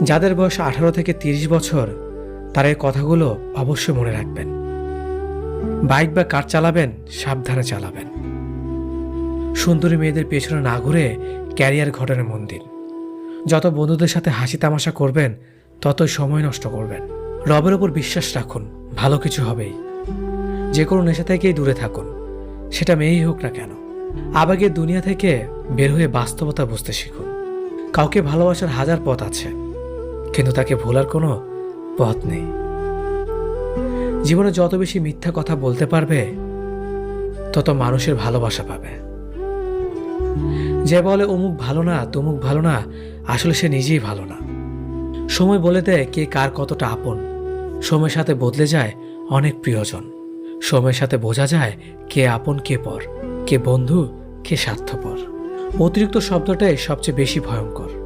যাদের বয়স 18 থেকে 30 বছর তারা এই কথাগুলো অবশ্যই মনে রাখবেন। বাইক বা কার চালাবেন সাবধানে চালাবেন। সুন্দরী মেয়েদের পেছনে না ঘুরে ক্যারিয়ার ঘটনে মন দিন। যত বন্ধুদের সাথে হাসি তামাশা করবেন ততই সময় নষ্ট করবেন। রবের ওপর বিশ্বাস রাখুন, ভালো কিছু হবেই। যে কোনো নেশা থেকেই দূরে থাকুন, সেটা মেয়েই হোক না কেন। আবেগের দুনিয়া থেকে বের হয়ে বাস্তবতা বুঝতে শিখুন। কাউকে ভালোবাসার হাজার পথ আছে, কিন্তু তাকে ভোলার কোনো পথ নেই। জীবনে যত বেশি মিথ্যা কথা বলতে পারবে তত মানুষের ভালোবাসা পাবে। যে বলে অমুক ভালো না তমুক ভালো না, আসলে সে নিজেই ভালো না। সময় বলে দেয় কে কার কতটা আপন। সময়ের সাথে বদলে যায় অনেক প্রিয়জন। সময়ের সাথে বোঝা যায় কে আপন কে পর, কে বন্ধু কে স্বার্থপর। অতিরিক্ত শব্দটাই সবচেয়ে বেশি ভয়ঙ্কর।